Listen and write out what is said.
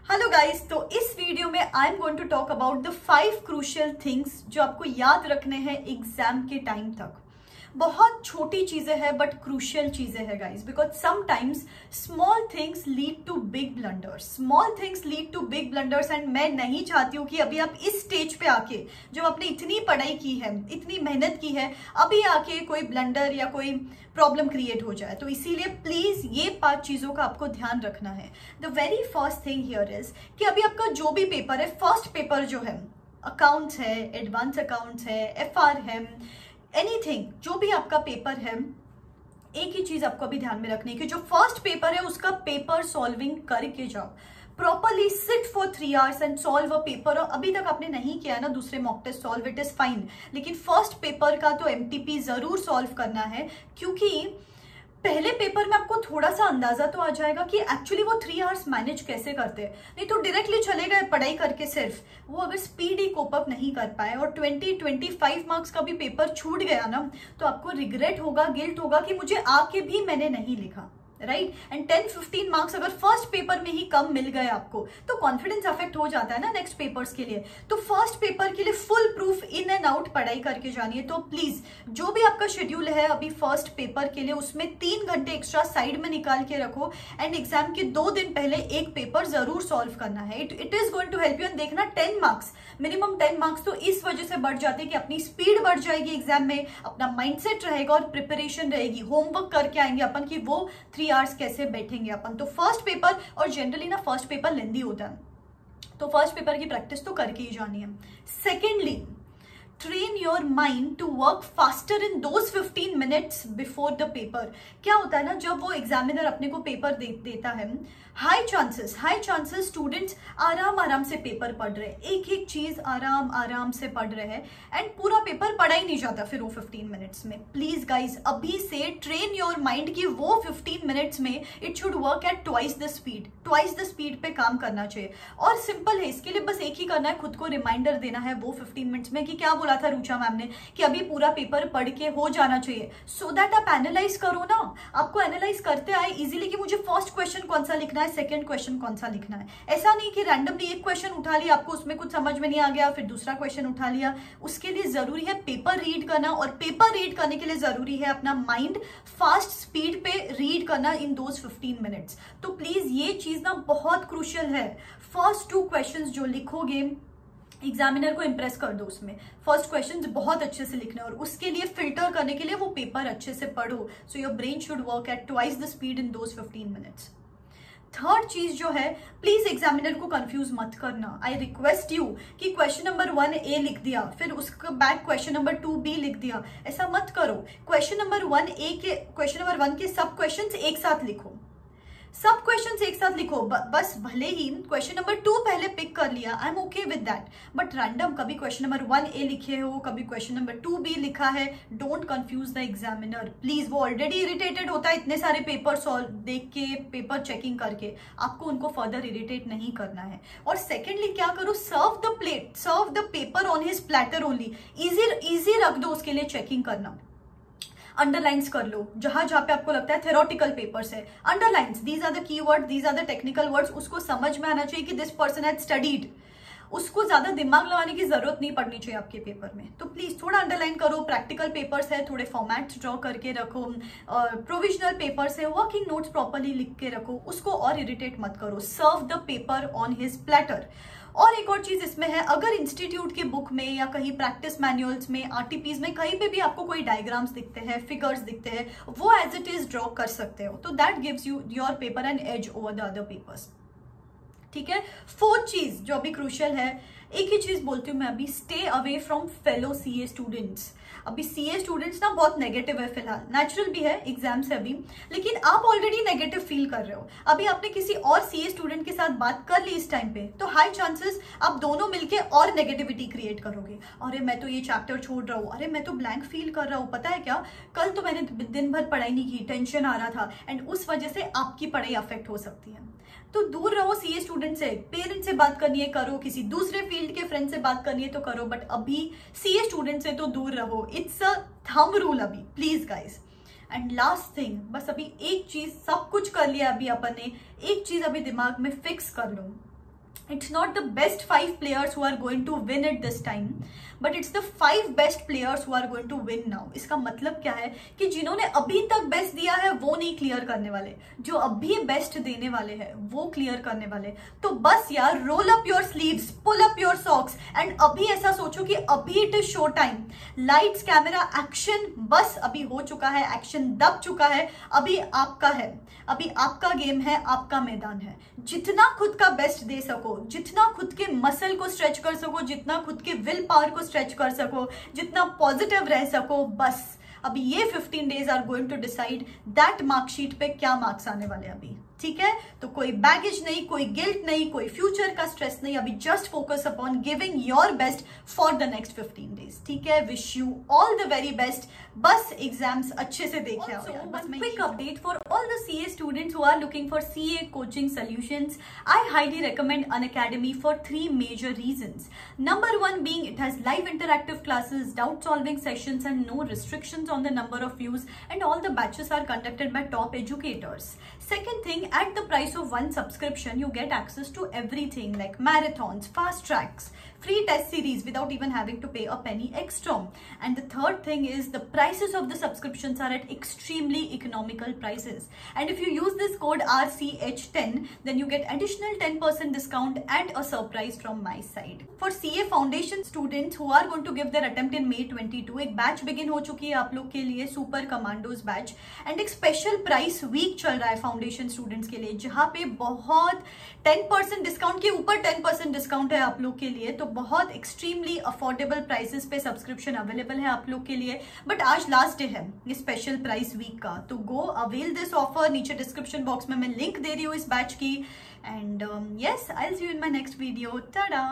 Hello guys, तो इस video में I am going to talk about the 5 crucial things जो आपको याद रखने हैं एग्जाम के टाइम तक। बहुत छोटी चीजें हैं बट क्रूशियल चीजें हैं guys, because sometimes small things lead to big blunders. Small things lead to big blunders and मैं नहीं चाहती हूँ कि अभी आप इस स्टेज पे आके, जो आपने इतनी पढ़ाई की है, इतनी मेहनत की है, अभी आके कोई ब्लंडर या कोई प्रॉब्लम क्रिएट हो जाए। तो इसीलिए प्लीज ये 5 चीजों का आपको ध्यान रखना है। The very first thing here is कि अभी आपका जो भी पेपर है, फर्स्ट पेपर जो है, अकाउंट्स है, एडवांस अकाउंट्स है, एफआर है, एनीथिंग, जो भी आपका पेपर है, एक ही चीज आपको अभी ध्यान में रखनी है कि जो फर्स्ट पेपर है उसका पेपर सॉल्विंग करके जाओ। Properly sit for 3 hours and solve a paper. और अभी तक आपने नहीं किया ना दूसरे mock test solve, it is fine, लेकिन फर्स्ट पेपर का तो एमटीपी जरूर सॉल्व करना है, क्योंकि पहले पेपर में आपको थोड़ा सा अंदाजा तो आ जाएगा कि एक्चुअली वो 3 आवर्स मैनेज कैसे करते हैं। नहीं तो डायरेक्टली चले गए पढ़ाई करके, सिर्फ वो अगर स्पीड ही कोप अप नहीं कर पाए और 20-25 मार्क्स का भी पेपर छूट गया ना, तो आपको रिग्रेट होगा, गिल्ट होगा कि मुझे आके भी मैंने नहीं लिखा, राइट। एंड 10-15 मार्क्स अगर फर्स्ट पेपर में ही कम मिल गए आपको, तो कॉन्फिडेंस अफेक्ट हो जाता है ना नेक्स्ट पेपर्स के लिए। तो फर्स्ट पेपर के लिए full proof in and out पढ़ाई करके जानी है। तो प्लीज जो भी आपका शेड्यूल है अभी फर्स्ट पेपर के लिए, उसमें 3 घंटे एक्स्ट्रा साइड में निकाल के रखो एंड एग्जाम के 2 दिन पहले एक पेपर जरूर सॉल्व करना है। It is going to help you. And देखना 10 मार्क्स, मिनिमम 10 मार्क्स तो इस वजह से बढ़ जाते हैं कि अपनी स्पीड बढ़ जाएगी एग्जाम में, अपना माइंडसेट रहेगा और प्रिपरेशन रहेगी, होमवर्क करके आएंगे अपन कि वो 3 आवर्स कैसे बैठेंगे अपन। तो फर्स्ट पेपर, और जनरली ना फर्स्ट पेपर लेंदी होता है, तो फर्स्ट पेपर की प्रैक्टिस तो करके ही जानी है। Secondly, train your mind to work faster in those 15 minutes before the paper. क्या होता है ना, जब वो एग्जामिनर अपने को पेपर देता है, हाई चांसेस स्टूडेंट्स आराम से पेपर पढ़ रहे हैं, एक एक चीज आराम से पढ़ रहे हैं एंड पूरा पेपर पढ़ा ही नहीं जाता फिर वो 15 मिनट्स में। प्लीज गाइज, अभी से ट्रेन योर माइंड की वो 15 मिनट्स में it should work at twice the speed पे काम करना चाहिए। और सिंपल है, इसके लिए बस एक ही करना है, खुद को रिमाइंडर देना है वो 15 मिनट्स में कि क्या बोला था रुचा मैम ने कि अभी पूरा पेपर पढ़ के हो जाना चाहिए, सो दैट आप एनालाइज करो ना, आपको एनालाइज करते आए इजीली कि मुझे फर्स्ट क्वेश्चन कौन सा लिखना है, सेकंड क्वेश्चन कौन सा लिखना है। ऐसा नहीं कि रैंडमली एक क्वेश्चन उठा लिया, आपको उसमें कुछ समझ में नहीं आ गया, फिर दूसरा क्वेश्चन उठा लिया। उसके लिए जरूरी है पेपर रीड करना, और पेपर रीड करने के लिए जरूरी है अपना माइंड फास्ट स्पीड पे रीड करना इन दोज 15 मिनट्स। तो प्लीज ये चीज ना बहुत क्रूशियल है। फर्स्ट 2 क्वेश्चंस जो लिखोगे, एग्जामिनर को इंप्रेस कर दो उसमें। फर्स्ट क्वेश्चंस बहुत अच्छे से लिखने, और उसके लिए फिल्टर करने के लिए वो पेपर अच्छे से पढ़ो, so your brain should work at twice the speed in those 15 minutes. Third चीज जो है, प्लीज एग्जामिनर को कंफ्यूज मत करना। आई रिक्वेस्ट यू कि क्वेश्चन नंबर 1 ए लिख दिया, फिर उसके बैक क्वेश्चन नंबर 2 बी लिख दिया, ऐसा मत करो। क्वेश्चन नंबर 1 के सब क्वेश्चंस एक साथ लिखो, सब क्वेश्चंस एक साथ लिखो। बस भले ही क्वेश्चन नंबर 2 पहले पिक कर लिया, I am okay with that, but random कभी क्वेश्चन नंबर 1 ए लिखे हो, कभी क्वेश्चन नंबर 2 बी लिखा है, don't confuse the examiner please. वो ऑलरेडी इरिटेटेड होता है इतने सारे पेपर सॉल्व देख के, पेपर चेकिंग करके, आपको उनको फर्दर इरिटेट नहीं करना है। और सेकेंडली क्या करो, serve the paper on his platter only. Easy रख दो उसके लिए चेकिंग करना। अंडरलाइंस कर लो जहां पे आपको लगता है थ्योरेटिकल पेपर्स है, underlines, these are the keyword, these are the technical words, उसको समझ में आना चाहिए कि दिस पर्सन हैज स्टडीड। उसको ज्यादा दिमाग लगाने की जरूरत नहीं पड़नी चाहिए आपके पेपर में। तो प्लीज थोड़ा अंडरलाइन करो। प्रैक्टिकल पेपर्स है, थोड़े फॉर्मेट्स ड्रॉ करके रखो, प्रोविजनल पेपर्स है, वर्किंग नोट्स प्रॉपरली लिख के रखो, उसको और इरिटेट मत करो। Serve the paper on his platter. और एक और चीज इसमें है, अगर इंस्टीट्यूट की बुक में या कहीं प्रैक्टिस मैनुअल्स में, आरटीपीज में, कहीं पे भी आपको कोई डायग्राम्स दिखते हैं, फिगर्स दिखते हैं, वो एज इट इज ड्रॉ कर सकते हो, तो that gives you your paper an edge over the other papers. ठीक है। 4th चीज जो अभी क्रूशियल है, एक ही चीज बोलती हूँ मैं अभी, stay away from fellow CA students. अभी सीए स्टूडेंट्स ना बहुत नेगेटिव है फिलहाल, नेचुरल भी है एग्जाम से अभी, लेकिन आप ऑलरेडी नेगेटिव फील कर रहे हो। अभी आपने किसी और सीए स्टूडेंट के साथ बात कर ली इस टाइम पे, तो हाई चांसेस आप दोनों मिलके और नेगेटिविटी क्रिएट करोगे। अरे मैं तो ये चैप्टर छोड़ रहा हूँ, अरे मैं तो ब्लैंक फील कर रहा हूँ, पता है क्या, कल तो मैंने दिन भर पढ़ाई नहीं की, टेंशन आ रहा था, एंड उस वजह से आपकी पढ़ाई अफेक्ट हो सकती है। तो दूर रहो सीए स्टूडेंट से। पेरेंट्स से बात करनी है करो, किसी दूसरे फील्ड के फ्रेंड से बात करनी है तो करो, बट अभी सीए स्टूडेंट से तो दूर रहो। इट्स अ थंब रूल अभी, please guys. And last thing, बस अभी एक चीज, सब कुछ कर लिया अभी अपन ने, एक चीज अभी दिमाग में फिक्स कर लो, It's not the best 5 players who are going to win it this time, but it's the 5 best players who are going to win now. इसका मतलब क्या है कि जिन्होंने अभी तक बेस्ट दिया है वो नहीं क्लियर करने वाले, जो अभी बेस्ट देने वाले हैं वो क्लियर करने वाले. तो बस यार, roll up your sleeves, pull up your socks and अभी ऐसा सोचो कि अभी it is show time. Lights, camera, action. बस अभी हो चुका है, एक्शन दब चुका है. अभी आपका है, अभी आपका गेम है, आपका मैदान है. जितना खुद का बेस्ट दे सको, जितना खुद के मसल को स्ट्रेच कर सको, जितना खुद के विल पावर को स्ट्रेच कर सको, जितना पॉजिटिव रह सको, बस अभी ये 15 days are going to decide that marksheet पे क्या मार्क्स आने वाले अभी. ठीक है, तो कोई बैगेज नहीं, कोई गिल्ट नहीं, कोई फ्यूचर का स्ट्रेस नहीं. अभी just focus upon giving your best for the next 15 days. ठीक है, wish you all the very best. बस एग्जाम्स अच्छे से देखे आओ. Quick update for all the CA students who are looking for CA coaching solutions. I highly recommend Unacademy for 3 major reasons. Number 1 being it has live interactive classes, doubt solving sessions and no restrictions on the number of views, and all the batches are conducted by top educators. Second thing, at the price of 1 subscription, you get access to everything like marathons, fast tracks, free test series without even having to pay a penny extra. And the third thing is the prices of the subscriptions are at extremely economical prices. And if you use this code RCH10, then you get additional 10% discount and a surprise from my side. For CA Foundation students who are going to give their attempt in May 22, एक batch begin हो चुकी है आप लोग के लिए, super commandos batch. And एक special price week चल रहा है फाउंडेशन स्टूडेंट्स के लिए, जहां पे बहुत 10% डिस्काउंट के ऊपर 10% डिस्काउंट है आप लोग के लिए. तो बहुत एक्सट्रीमली अफोर्डेबल प्राइसेस पे सब्सक्रिप्शन अवेलेबल है आप लोग के लिए. बट आज लास्ट डे है ये स्पेशल प्राइस वीक का, तो गो अवेल दिस ऑफर. नीचे डिस्क्रिप्शन बॉक्स में मैं लिंक दे रही हूँ इस बैच की. And yes, I will see you in my next video. Tata.